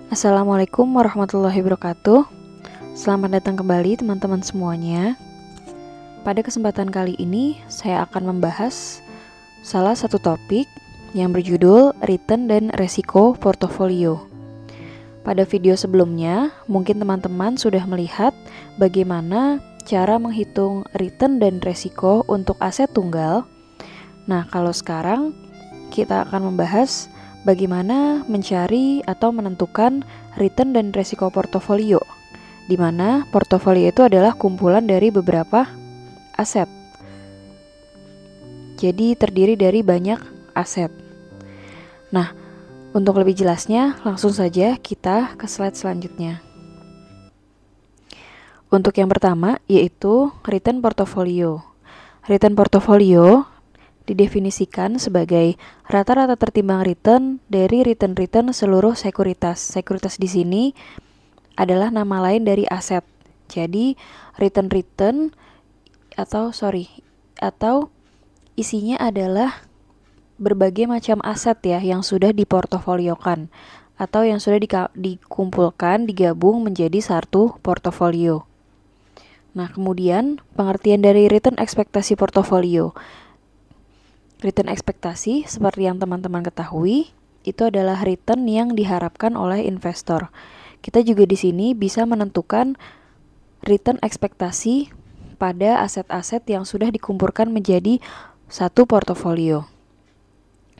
Assalamualaikum warahmatullahi wabarakatuh. Selamat datang kembali teman-teman semuanya. Pada kesempatan kali ini saya akan membahas salah satu topik yang berjudul return dan resiko portofolio. Pada video sebelumnya, mungkin teman-teman sudah melihat bagaimana cara menghitung return dan resiko untuk aset tunggal. Nah, kalau sekarang kita akan membahas bagaimana mencari atau menentukan return dan resiko portofolio, di mana portofolio itu adalah kumpulan dari beberapa aset. Jadi terdiri dari banyak aset. Nah, untuk lebih jelasnya, langsung saja kita ke slide selanjutnya. Untuk yang pertama, yaitu return portofolio. Return portofolio didefinisikan sebagai rata-rata tertimbang return dari return seluruh sekuritas. Sekuritas di sini adalah nama lain dari aset. Jadi return atau isinya adalah berbagai macam aset ya yang sudah diportofoliokan atau yang sudah dikumpulkan, digabung menjadi satu portofolio. Nah, kemudian pengertian dari return ekspektasi portofolio. Return ekspektasi, seperti yang teman-teman ketahui, itu adalah return yang diharapkan oleh investor. Kita juga di sini bisa menentukan return ekspektasi pada aset-aset yang sudah dikumpulkan menjadi satu portofolio.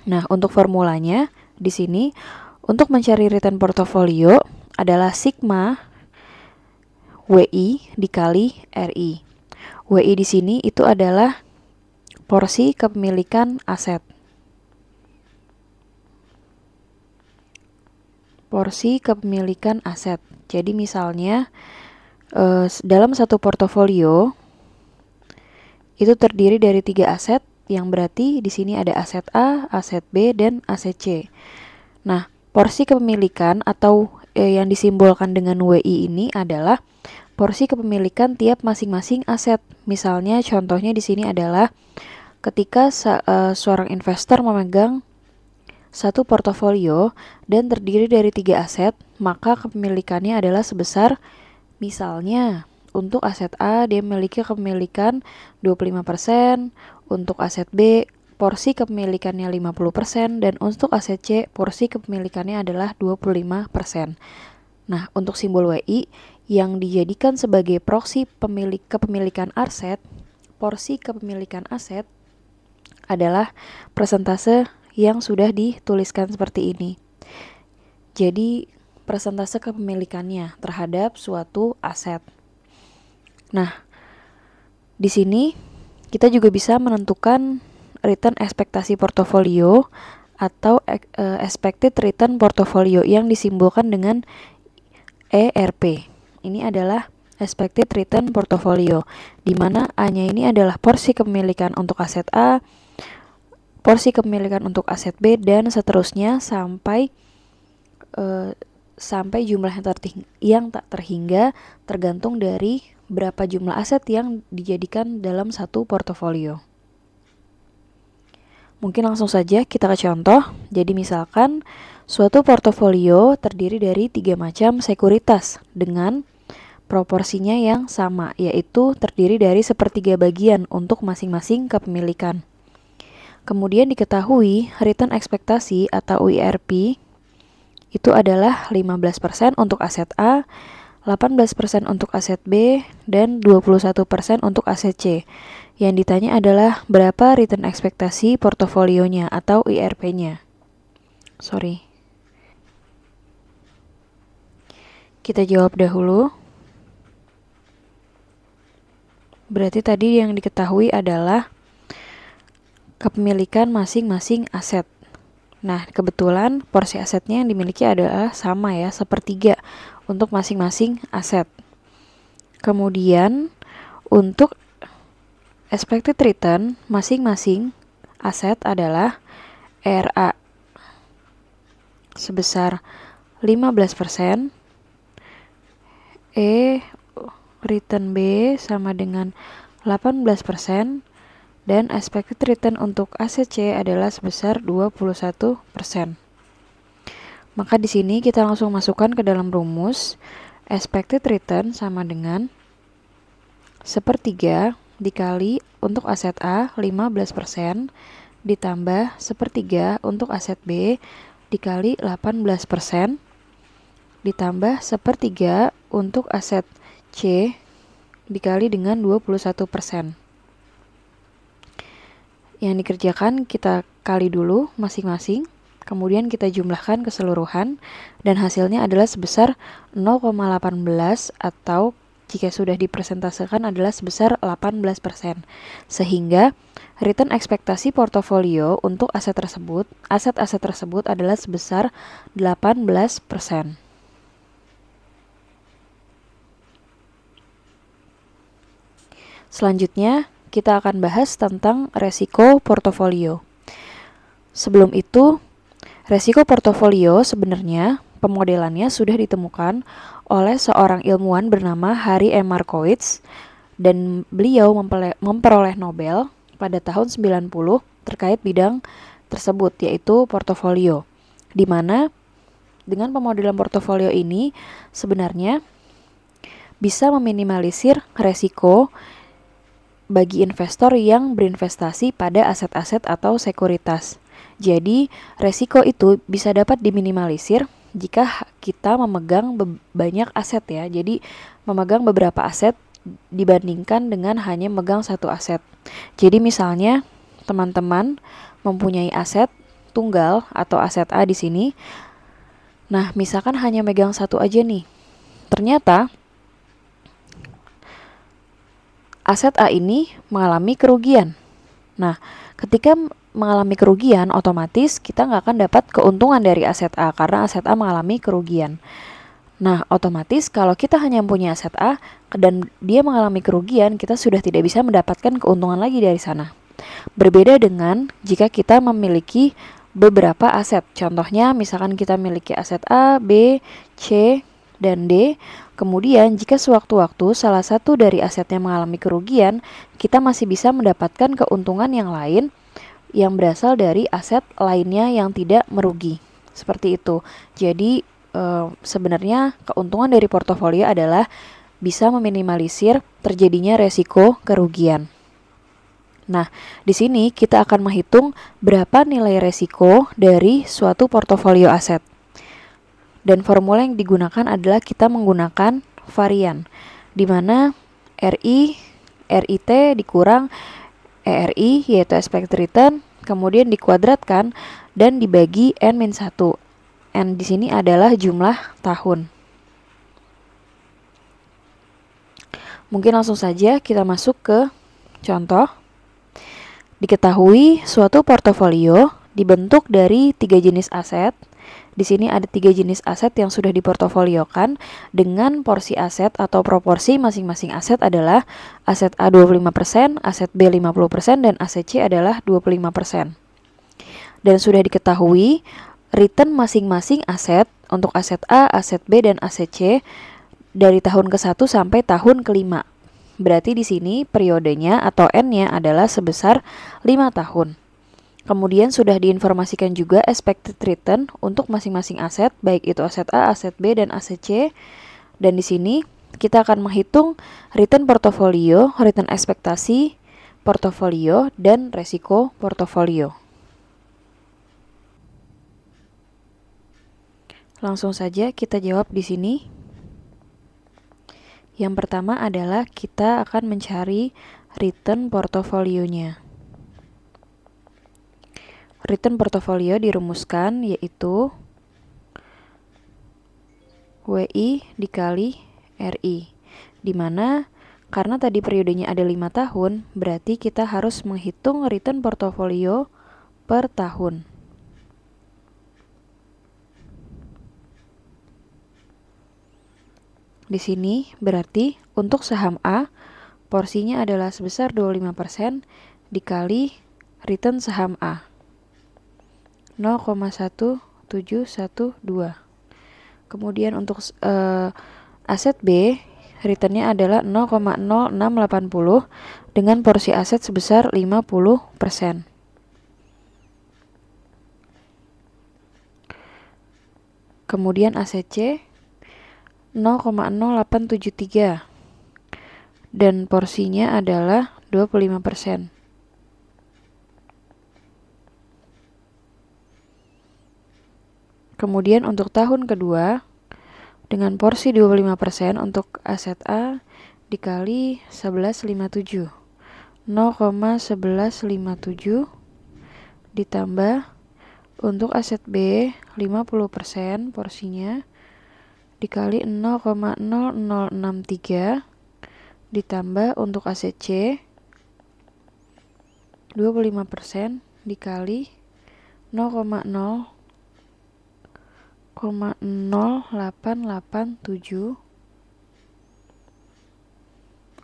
Nah, untuk formulanya di sini untuk mencari return portofolio adalah sigma WI dikali RI. WI di sini itu adalah porsi kepemilikan aset. Porsi kepemilikan aset. Jadi misalnya dalam satu portofolio itu terdiri dari 3 aset, yang berarti di sini ada aset A, aset B, dan aset C. Nah, porsi kepemilikan atau yang disimbolkan dengan WI ini adalah porsi kepemilikan tiap masing-masing aset. Misalnya contohnya di sini adalah ketika seorang investor memegang satu portofolio dan terdiri dari 3 aset, maka kepemilikannya adalah sebesar, misalnya untuk aset A dia memiliki kepemilikan 25%, untuk aset B porsi kepemilikannya 50%, dan untuk aset C porsi kepemilikannya adalah 25%. Nah, untuk simbol WI yang dijadikan sebagai proksi kepemilikan aset, porsi kepemilikan aset adalah persentase yang sudah dituliskan seperti ini. Jadi, persentase kepemilikannya terhadap suatu aset. Nah, di sini kita juga bisa menentukan return ekspektasi portofolio atau expected return portofolio yang disimbolkan dengan ERP. Ini adalah expected return portofolio, di mana A-nya ini adalah porsi kepemilikan untuk aset A, porsi kepemilikan untuk aset B, dan seterusnya sampai jumlah yang tak terhingga, tergantung dari berapa jumlah aset yang dijadikan dalam satu portofolio. Mungkin langsung saja kita ke contoh. Jadi misalkan suatu portofolio terdiri dari 3 macam sekuritas dengan proporsinya yang sama, yaitu terdiri dari sepertiga bagian untuk masing-masing kepemilikan. Kemudian diketahui return ekspektasi atau IRP itu adalah 15% untuk aset A, 18% untuk aset B, dan 21% untuk aset C. Yang ditanya adalah berapa return ekspektasi portofolionya atau IRP-nya. Kita jawab dahulu. Berarti tadi yang diketahui adalah kepemilikan masing-masing aset. Nah, kebetulan porsi asetnya yang dimiliki adalah sama ya, sepertiga untuk masing-masing aset. Kemudian untuk expected return masing-masing aset adalah RA sebesar 15%, return B sama dengan 18%, dan expected return untuk aset C adalah sebesar 21%. Maka di sini kita langsung masukkan ke dalam rumus. Expected return sama dengan 1/3 dikali untuk aset A 15% ditambah 1/3 untuk aset B dikali 18% ditambah 1/3 untuk aset C dikali dengan 21%. Yang dikerjakan kita kali dulu masing-masing, kemudian kita jumlahkan keseluruhan, dan hasilnya adalah sebesar 0,18 atau jika sudah dipresentasekan adalah sebesar 18%. Sehingga return ekspektasi portofolio untuk aset-aset tersebut adalah sebesar 18%. Selanjutnya, kita akan bahas tentang resiko portofolio. Sebelum itu, resiko portofolio sebenarnya pemodelannya sudah ditemukan oleh seorang ilmuwan bernama Harry M. Markowitz, dan beliau memperoleh Nobel pada tahun 90 terkait bidang tersebut, yaitu portofolio. Di mana dengan pemodelan portofolio ini sebenarnya bisa meminimalisir resiko bagi investor yang berinvestasi pada aset-aset atau sekuritas. Jadi, resiko itu bisa dapat diminimalisir jika kita memegang banyak aset ya. Jadi, memegang beberapa aset dibandingkan dengan hanya memegang satu aset. Jadi, misalnya teman-teman mempunyai aset tunggal atau aset A di sini. Nah, misalkan hanya megang satu aja nih. Ternyata aset A ini mengalami kerugian. Nah, ketika mengalami kerugian, otomatis kita nggak akan dapat keuntungan dari aset A karena aset A mengalami kerugian. Nah, otomatis kalau kita hanya punya aset A dan dia mengalami kerugian, kita sudah tidak bisa mendapatkan keuntungan lagi dari sana. Berbeda dengan jika kita memiliki beberapa aset. Contohnya, misalkan kita memiliki aset A, B, C, dan D. Kemudian, jika sewaktu-waktu salah satu dari asetnya mengalami kerugian, kita masih bisa mendapatkan keuntungan yang lain yang berasal dari aset lainnya yang tidak merugi. Seperti itu. Jadi, sebenarnya keuntungan dari portofolio adalah bisa meminimalisir terjadinya resiko kerugian. Nah, di sini kita akan menghitung berapa nilai resiko dari suatu portofolio aset. Dan formula yang digunakan adalah kita menggunakan varian, di mana RIT dikurang ERI, yaitu expected return, kemudian dikuadratkan dan dibagi N-1. N di sini adalah jumlah tahun. Mungkin langsung saja kita masuk ke contoh. Diketahui suatu portofolio dibentuk dari 3 jenis aset. Di sini ada 3 jenis aset yang sudah diportofoliokan dengan porsi aset atau proporsi masing-masing aset adalah aset A 25%, aset B 50%, dan aset C adalah 25%. Dan sudah diketahui return masing-masing aset untuk aset A, aset B, dan aset C dari tahun ke-1 sampai tahun ke-5. Berarti di sini periodenya atau N-nya adalah sebesar 5 tahun. Kemudian sudah diinformasikan juga expected return untuk masing-masing aset, baik itu aset A, aset B, dan aset C. Dan di sini kita akan menghitung return portofolio, return ekspektasi portofolio, dan resiko portofolio. Langsung saja kita jawab di sini. Yang pertama adalah kita akan mencari return portofolionya. Return portofolio dirumuskan yaitu WI dikali RI, di mana karena tadi periodenya ada 5 tahun, berarti kita harus menghitung return portofolio per tahun. Di sini berarti untuk saham A, porsinya adalah sebesar 25% dikali return saham A. 0,1712. Kemudian untuk aset B, returnnya adalah 0,0680 dengan porsi aset sebesar 50%. Kemudian aset C 0,0873 dan porsinya adalah 25%. Kemudian untuk tahun kedua dengan porsi 25% untuk aset A dikali 1157. 0,1157 ditambah untuk aset B 50% porsinya dikali 0,0063 ditambah untuk aset C 25% dikali 0,0887.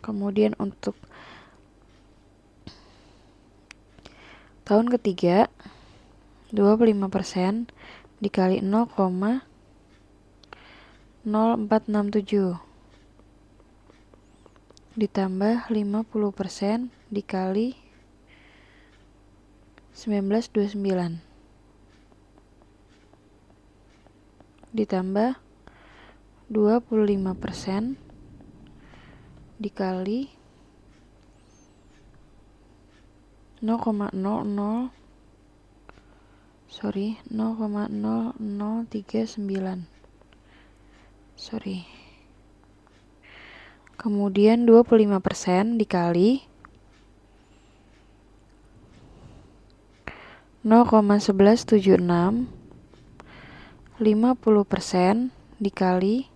Kemudian untuk tahun ketiga 25% dikali 0,0467 ditambah 50% dikali 1929 ditambah 25% dikali 0,0039. Kemudian 25% dikali 0,1176, 50% dikali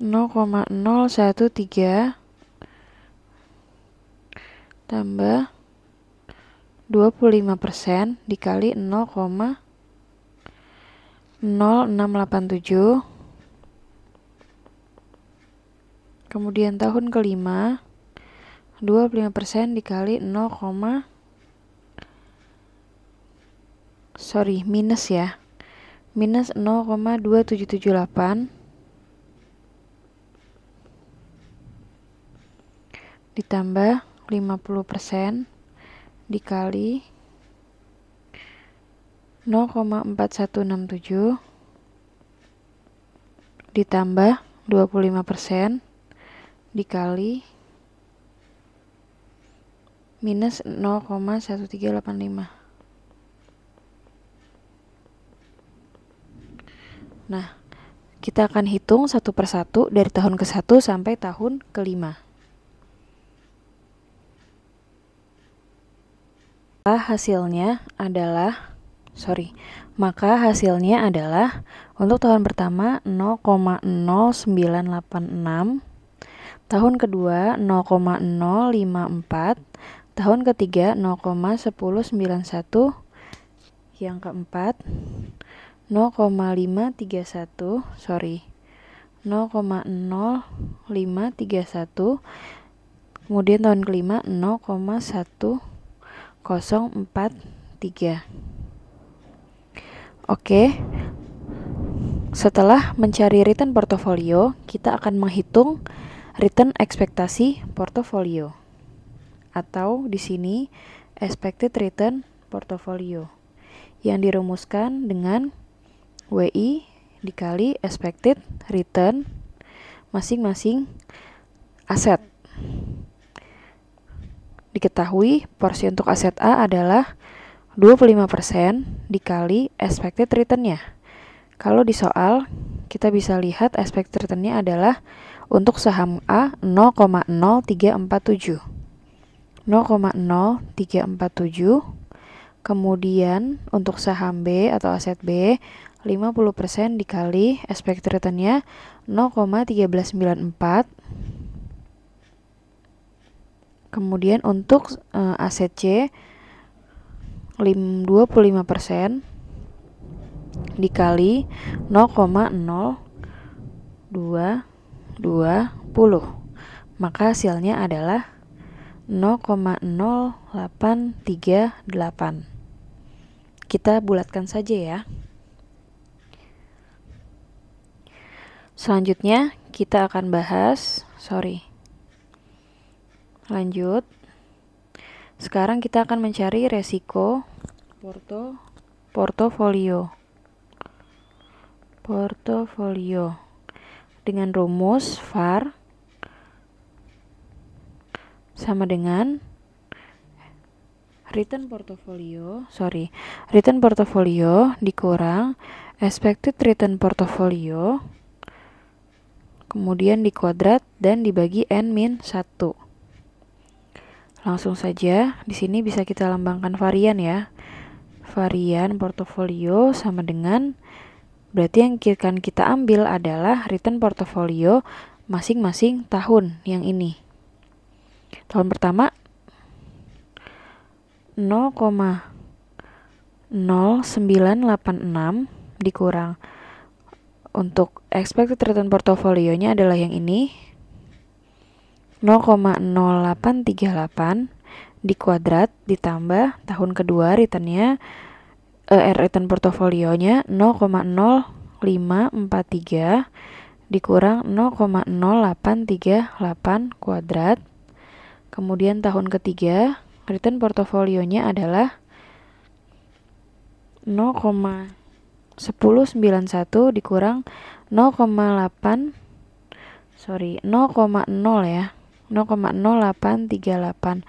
0,013 tambah 25% dikali 0,0687. Kemudian tahun kelima 25% dikali minus 0,2778 ditambah 50% dikali 0,4167 ditambah 25% dikali minus 0,1385. Nah, kita akan hitung satu persatu dari tahun ke-1 sampai tahun ke-5. Maka hasilnya adalah untuk tahun pertama 0,0986, tahun kedua 0,054, tahun ketiga 0,1091, yang keempat 0,0531, kemudian tahun kelima 0,1043. Oke, setelah mencari return portofolio, kita akan menghitung return ekspektasi portofolio, atau di sini expected return portofolio, yang dirumuskan dengan WI dikali expected return masing-masing aset. Diketahui porsi untuk aset A adalah 25% dikali expected return-nya. Kalau di soal, kita bisa lihat expected return-nya adalah untuk saham A 0,0347. 0,0347. Kemudian untuk saham B atau aset B 50% dikali expected return-nya 0,1394. Kemudian untuk aset C 25% dikali 0,0220, maka hasilnya adalah 0,0838. Kita bulatkan saja ya. Selanjutnya kita akan bahas, lanjut. Sekarang kita akan mencari resiko portofolio. portofolio dengan rumus var sama dengan return portofolio dikurang expected return portofolio, kemudian dikuadrat dan dibagi N-1. Langsung saja, di sini bisa kita lambangkan varian ya. Varian portofolio sama dengan, berarti yang akan kita ambil adalah return portofolio masing-masing tahun yang ini. Tahun pertama 0,0986 dikurang, untuk expected return portofolionya adalah yang ini 0,0838 dikuadrat ditambah tahun kedua return portofolionya 0,0543 dikurang 0,0838 kuadrat. Kemudian tahun ketiga return portofolionya adalah 0,1091 dikurang 0,0838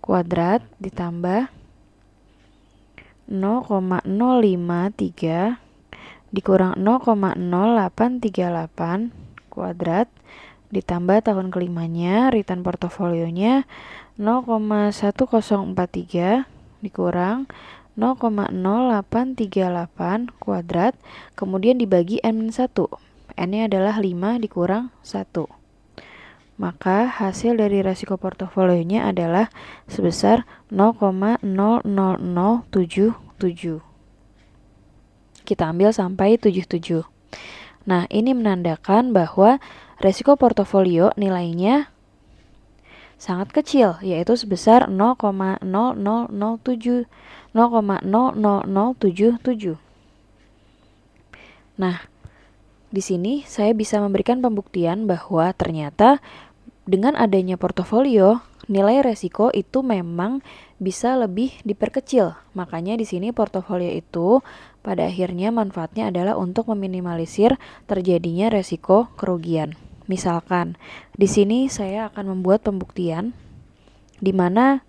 kuadrat ditambah 0,053 dikurang 0,0838 kuadrat ditambah tahun kelimanya return portofolionya 0,1043 dikurang 0,0838 kuadrat, kemudian dibagi N-1. N-nya adalah 5 dikurang 1. Maka hasil dari resiko portofolionya adalah sebesar 0,00077. Kita ambil sampai 77. Nah, ini menandakan bahwa resiko portofolio nilainya sangat kecil, yaitu sebesar 0,0077. Nah, di sini saya bisa memberikan pembuktian bahwa ternyata dengan adanya portofolio, nilai resiko itu memang bisa lebih diperkecil. Makanya di sini portofolio itu pada akhirnya manfaatnya adalah untuk meminimalisir terjadinya resiko kerugian. Misalkan di sini saya akan membuat pembuktian di mana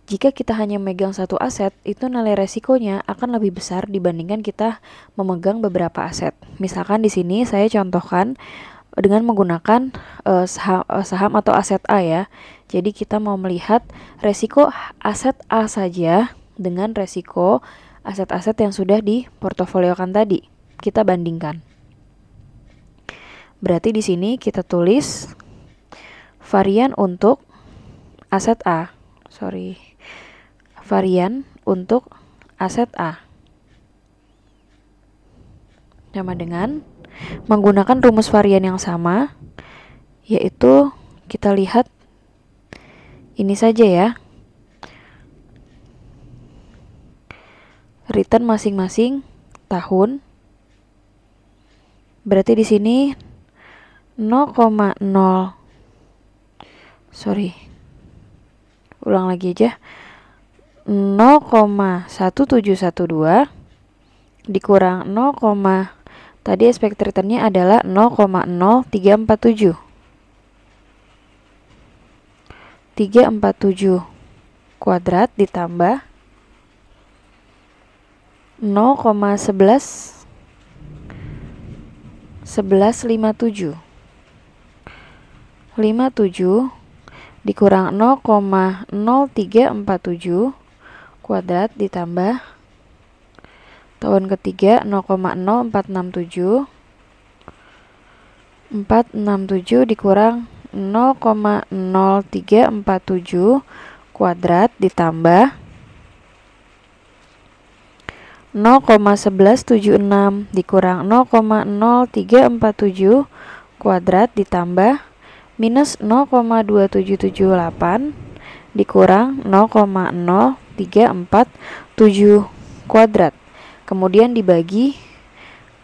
jika kita hanya memegang satu aset, itu nilai resikonya akan lebih besar dibandingkan kita memegang beberapa aset. Misalkan di sini saya contohkan dengan menggunakan saham atau aset A ya. Jadi kita mau melihat resiko aset A saja dengan resiko aset-aset yang sudah diportofoliokan tadi. Kita bandingkan. Berarti di sini kita tulis varian untuk aset A. Varian untuk aset A sama dengan menggunakan rumus varian yang sama, yaitu kita lihat ini saja ya, return masing-masing tahun. Berarti di sini 0,1712 dikurang 0, tadi expected returnnya adalah 0,0347 kuadrat ditambah 0,1157 dikurang 0,0347 kuadrat ditambah tahun ketiga 0,0467 dikurang 0,0347 kuadrat ditambah 0,1176 dikurang 0,0347 kuadrat ditambah minus 0,2778 dikurang 0,0347 kuadrat. Kemudian dibagi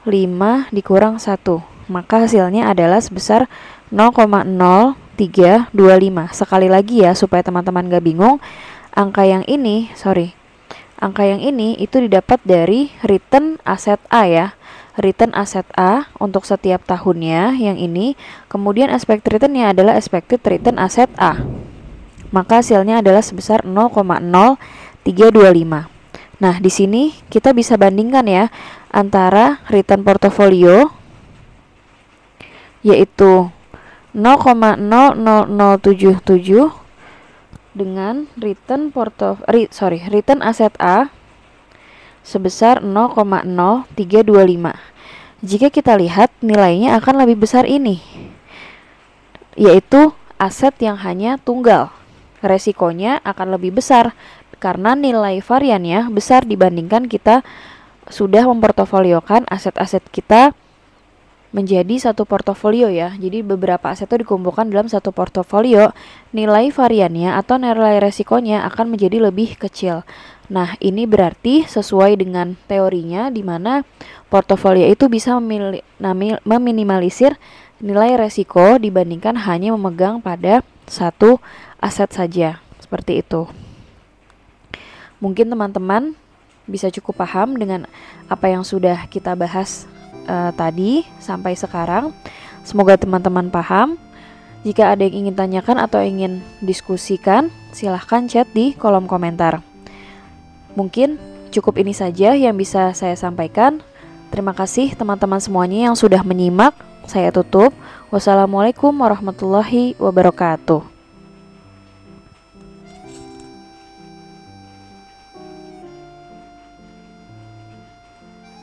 5 dikurang 1. Maka hasilnya adalah sebesar 0,0325. Sekali lagi ya, supaya teman-teman gak bingung, angka yang ini itu didapat dari return aset A ya. return aset A untuk setiap tahunnya yang ini, kemudian expected returnnya adalah expected return aset A. Maka hasilnya adalah sebesar 0,0325. Nah, di sini kita bisa bandingkan ya antara return portofolio yaitu 0,00077 dengan return aset A sebesar 0,0325. Jika kita lihat nilainya akan lebih besar ini, yaitu aset yang hanya tunggal. Resikonya akan lebih besar karena nilai variannya besar dibandingkan kita sudah memportofoliokan aset-aset kita menjadi satu portofolio ya. Jadi beberapa aset itu dikumpulkan dalam satu portofolio, nilai variannya atau nilai resikonya akan menjadi lebih kecil. Nah, ini berarti sesuai dengan teorinya di mana portofolio itu bisa meminimalisir nilai resiko dibandingkan hanya memegang pada satu aset saja. Seperti itu. Mungkin teman-teman bisa cukup paham dengan apa yang sudah kita bahas tadi sampai sekarang. Semoga teman-teman paham. Jika ada yang ingin tanyakan atau ingin diskusikan, silahkan chat di kolom komentar. Mungkin cukup ini saja yang bisa saya sampaikan. Terima kasih teman-teman semuanya yang sudah menyimak. Saya tutup. Wassalamualaikum warahmatullahi wabarakatuh.